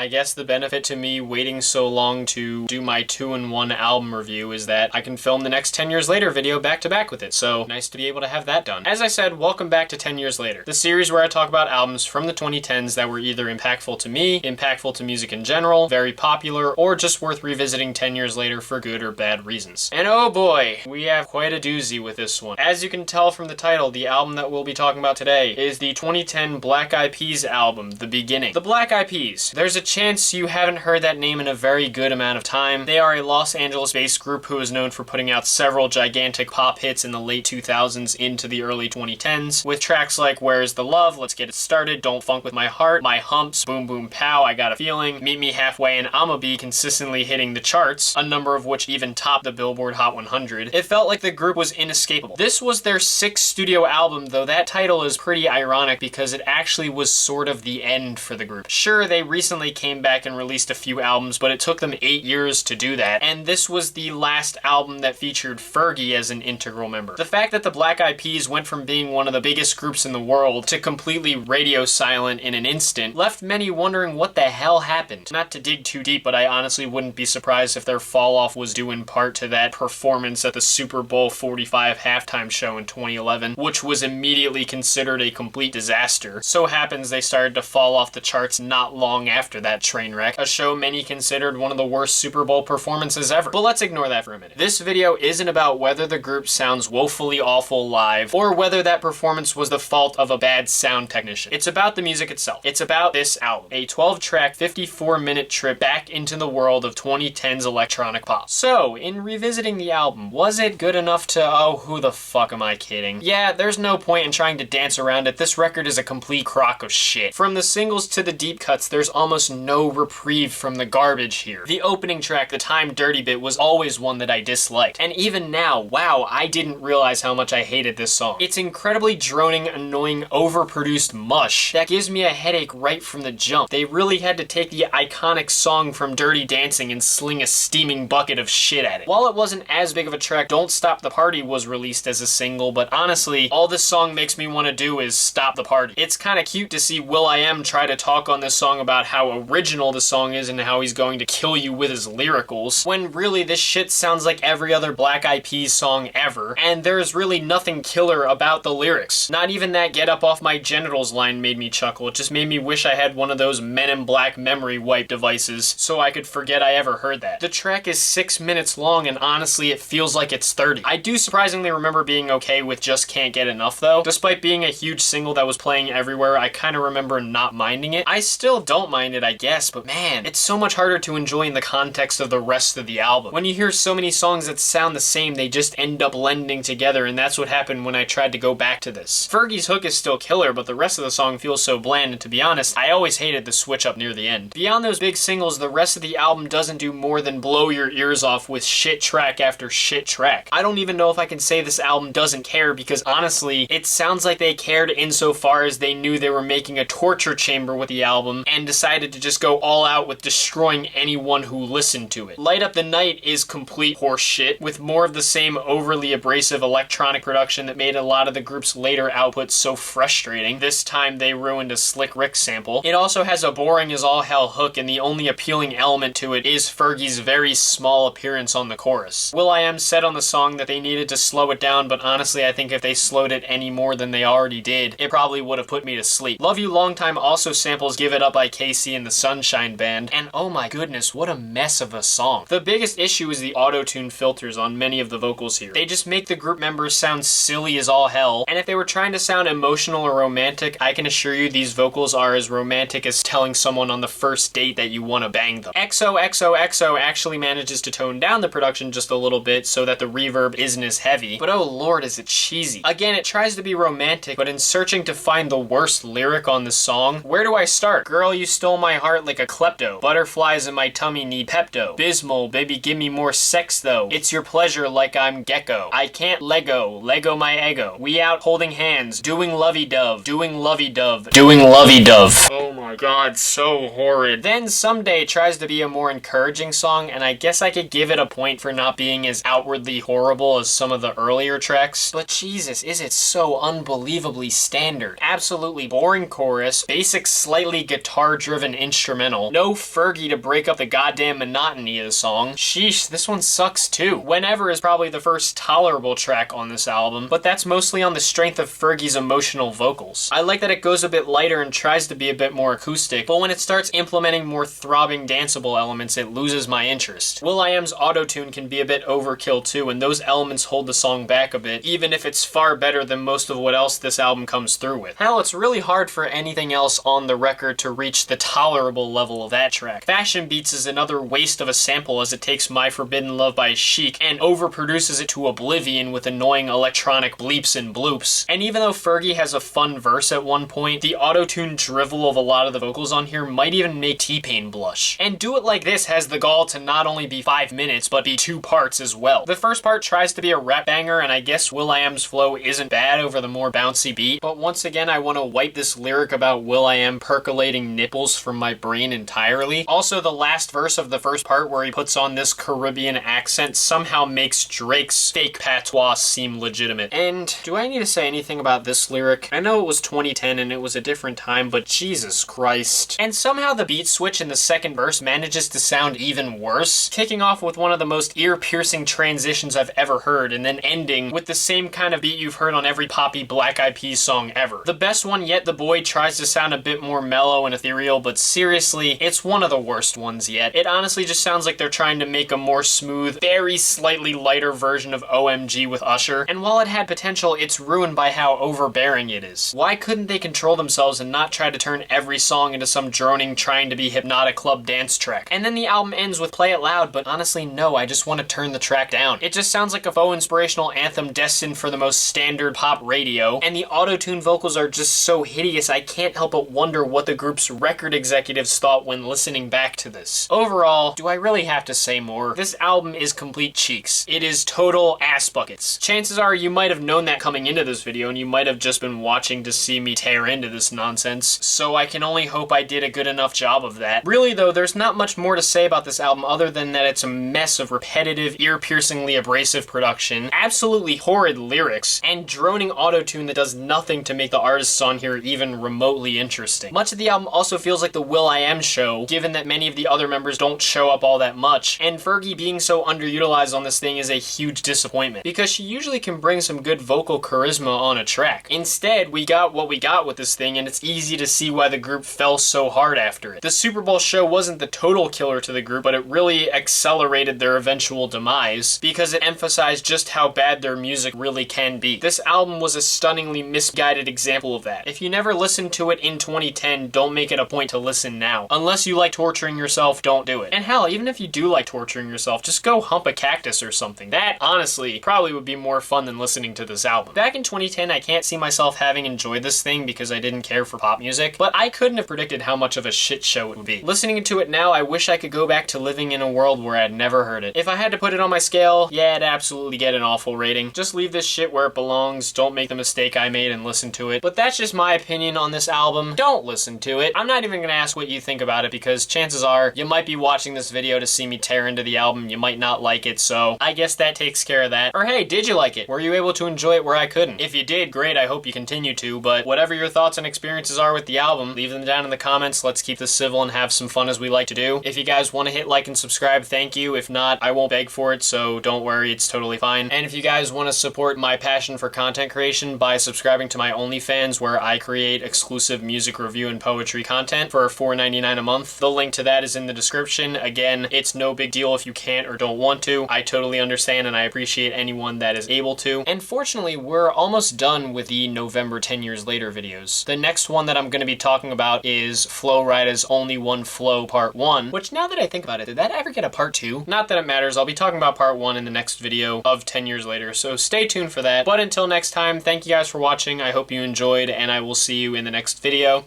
I guess the benefit to me waiting so long to do my 2-in-1 album review is that I can film the next 10 years later video back to back with it, so nice to be able to have that done. As I said, welcome back to 10 years later, the series where I talk about albums from the 2010s that were either impactful to me, impactful to music in general, very popular, or just worth revisiting 10 years later for good or bad reasons. And oh boy, we have quite a doozy with this one. As you can tell from the title, the album that we'll be talking about today is the 2010 Black Eyed Peas album, The Beginning. The Black Eyed Peas. There's a chance you haven't heard that name in a very good amount of time. They are a Los Angeles-based group who is known for putting out several gigantic pop hits in the late 2000s into the early 2010s, with tracks like Where's the Love, Let's Get It Started, Don't Funk With My Heart, My Humps, Boom Boom Pow, I Got a Feeling, Meet Me Halfway, and I'ma Be consistently hitting the charts, a number of which even topped the Billboard Hot 100. It felt like the group was inescapable. This was their 6th studio album, though that title is pretty ironic because it actually was sort of the end for the group. Sure, they recently came back and released a few albums, but it took them 8 years to do that, and this was the last album that featured Fergie as an integral member. The fact that the Black Eyed Peas went from being one of the biggest groups in the world to completely radio silent in an instant left many wondering what the hell happened. Not to dig too deep, but I honestly wouldn't be surprised if their fall off was due in part to that performance at the Super Bowl 45 halftime show in 2011, which was immediately considered a complete disaster. So happens they started to fall off the charts not long after that train wreck, a show many considered one of the worst Super Bowl performances ever. But let's ignore that for a minute. This video isn't about whether the group sounds woefully awful live or whether that performance was the fault of a bad sound technician. It's about the music itself. It's about this album, a 12-track, 54-minute trip back into the world of 2010's electronic pop. So, in revisiting the album, was it good enough to, oh, who the fuck am I kidding? Yeah, there's no point in trying to dance around it. This record is a complete crock of shit. From the singles to the deep cuts, there's almost no reprieve from the garbage here. The opening track, the Time Dirty Bit, was always one that I disliked. And even now, wow, I didn't realize how much I hated this song. It's incredibly droning, annoying, overproduced mush that gives me a headache right from the jump. They really had to take the iconic song from Dirty Dancing and sling a steaming bucket of shit at it. While it wasn't as big of a track, Don't Stop the Party was released as a single, but honestly, all this song makes me want to do is stop the party. It's kind of cute to see will.i.am try to talk on this song about how original the song is and how he's going to kill you with his lyricals, when really this shit sounds like every other Black Eyed Peas song ever, and there's really nothing killer about the lyrics. Not even that "Get Up Off My Genitals" line made me chuckle. It just made me wish I had one of those Men in Black memory wipe devices so I could forget I ever heard that. The track is 6 minutes long and honestly it feels like it's 30. I do surprisingly remember being okay with Just Can't Get Enough though. Despite being a huge single that was playing everywhere, I kind of remember not minding it. I still don't mind it, I guess, but man, it's so much harder to enjoy in the context of the rest of the album. When you hear so many songs that sound the same, they just end up blending together, and that's what happened when I tried to go back to this. Fergie's hook is still killer, but the rest of the song feels so bland, and to be honest, I always hated the switch up near the end. Beyond those big singles, the rest of the album doesn't do more than blow your ears off with shit track after shit track. I don't even know if I can say this album doesn't care, because honestly, it sounds like they cared insofar as they knew they were making a torture chamber with the album and decided to just go all out with destroying anyone who listened to it. Light Up the Night is complete horseshit, with more of the same overly abrasive electronic production that made a lot of the group's later output so frustrating. This time they ruined a Slick Rick sample. It also has a boring as all hell hook, and the only appealing element to it is Fergie's very small appearance on the chorus. will.i.am said on the song that they needed to slow it down, but honestly I think if they slowed it any more than they already did, it probably would have put me to sleep. Love You Long Time also samples Give It Up by Casey and the Sunshine Band, and oh my goodness, what a mess of a song. The biggest issue is the auto-tune filters on many of the vocals here. They just make the group members sound silly as all hell, and if they were trying to sound emotional or romantic, I can assure you these vocals are as romantic as telling someone on the first date that you want to bang them. XOXOXO actually manages to tone down the production just a little bit so that the reverb isn't as heavy, but oh lord is it cheesy. Again, it tries to be romantic, but in searching to find the worst lyric on the song, where do I start? Girl, you stole my heart like a klepto. Butterflies in my tummy need Pepto. Bismol, baby give me more sex though. It's your pleasure like I'm Gecko. I can't Lego my ego. We out holding hands, doing lovey-dove, doing lovey-dove, doing lovey-dove. Oh my god, so horrid. Then Someday tries to be a more encouraging song, and I guess I could give it a point for not being as outwardly horrible as some of the earlier tracks, but Jesus, is it so unbelievably standard. Absolutely boring chorus, basic slightly guitar-driven intro instrumental. No Fergie to break up the goddamn monotony of the song. Sheesh, this one sucks too. Whenever is probably the first tolerable track on this album, but that's mostly on the strength of Fergie's emotional vocals. I like that it goes a bit lighter and tries to be a bit more acoustic, but when it starts implementing more throbbing, danceable elements, it loses my interest. will.i.am's auto-tune can be a bit overkill too, and those elements hold the song back a bit, even if it's far better than most of what else this album comes through with. Hell, it's really hard for anything else on the record to reach the tolerable level of that track. Fashion Beats is another waste of a sample as it takes My Forbidden Love by Chic and overproduces it to oblivion with annoying electronic bleeps and bloops. And even though Fergie has a fun verse at one point, the auto-tune drivel of a lot of the vocals on here might even make T-Pain blush. And Do It Like This has the gall to not only be 5 minutes, but be 2 parts as well. The first part tries to be a rap banger, and I guess will.i.am's flow isn't bad over the more bouncy beat, but once again I want to wipe this lyric about will.i.am percolating nipples from my brain entirely. Also, the last verse of the first part where he puts on this Caribbean accent somehow makes Drake's fake patois seem legitimate. And do I need to say anything about this lyric? I know it was 2010 and it was a different time, but Jesus Christ. And somehow the beat switch in the second verse manages to sound even worse, kicking off with one of the most ear-piercing transitions I've ever heard, and then ending with the same kind of beat you've heard on every poppy Black Eyed Peas song ever. The best one yet, The Boy, tries to sound a bit more mellow and ethereal, but seriously, it's one of the worst ones yet. It honestly just sounds like they're trying to make a more smooth, very slightly lighter version of OMG with Usher, and while it had potential, it's ruined by how overbearing it is. Why couldn't they control themselves and not try to turn every song into some droning, trying to be hypnotic club dance track? And then the album ends with Play It Loud, but honestly, no, I just want to turn the track down. It just sounds like a faux inspirational anthem destined for the most standard pop radio, and the auto-tune vocals are just so hideous I can't help but wonder what the group's record executives thought when listening back to this. Overall, do I really have to say more? This album is complete cheeks. It is total ass buckets. Chances are you might have known that coming into this video, and you might have just been watching to see me tear into this nonsense, so I can only hope I did a good enough job of that. Really though, there's not much more to say about this album other than that it's a mess of repetitive, ear-piercingly abrasive production, absolutely horrid lyrics, and droning auto-tune that does nothing to make the artists on here even remotely interesting. Much of the album also feels like the will.i.am show, given that many of the other members don't show up all that much, and Fergie being so underutilized on this thing is a huge disappointment, because she usually can bring some good vocal charisma on a track. Instead, we got what we got with this thing, and it's easy to see why the group fell so hard after it. The Super Bowl show wasn't the total killer to the group, but it really accelerated their eventual demise, because it emphasized just how bad their music really can be. This album was a stunningly misguided example of that. If you never listened to it in 2010, don't make it a point to listen now. Unless you like torturing yourself, don't do it. And hell, even if you do like torturing yourself, just go hump a cactus or something. That, honestly, probably would be more fun than listening to this album. Back in 2010, I can't see myself having enjoyed this thing because I didn't care for pop music, but I couldn't have predicted how much of a shit show it would be. Listening to it now, I wish I could go back to living in a world where I'd never heard it. If I had to put it on my scale, yeah, it'd absolutely get an awful rating. Just leave this shit where it belongs, don't make the mistake I made and listen to it. But that's just my opinion on this album. Don't listen to it. I'm not even gonna ask what you think about it because chances are you might be watching this video to see me tear into the album, you might not like it, so I guess that takes care of that. Or hey, did you like it? Were you able to enjoy it where I couldn't? If you did, great, I hope you continue to, but whatever your thoughts and experiences are with the album, leave them down in the comments. Let's keep this civil and have some fun as we like to do. If you guys want to hit like and subscribe, thank you. If not, I won't beg for it, so don't worry, it's totally fine. And if you guys want to support my passion for content creation by subscribing to my OnlyFans, where I create exclusive music review and poetry content for $4.99 a month, the link to that is in the description. Again, it's no big deal if you can't or don't want to. I totally understand and I appreciate anyone that is able to. And fortunately, we're almost done with the November 10 Years Later videos. The next one that I'm going to be talking about is Flo Rida's Only One Flow Part 1, which now that I think about it, did that ever get a Part 2? Not that it matters, I'll be talking about Part 1 in the next video of 10 Years Later, so stay tuned for that. But until next time, thank you guys for watching, I hope you enjoyed, and I will see you in the next video.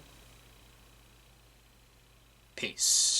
Peace.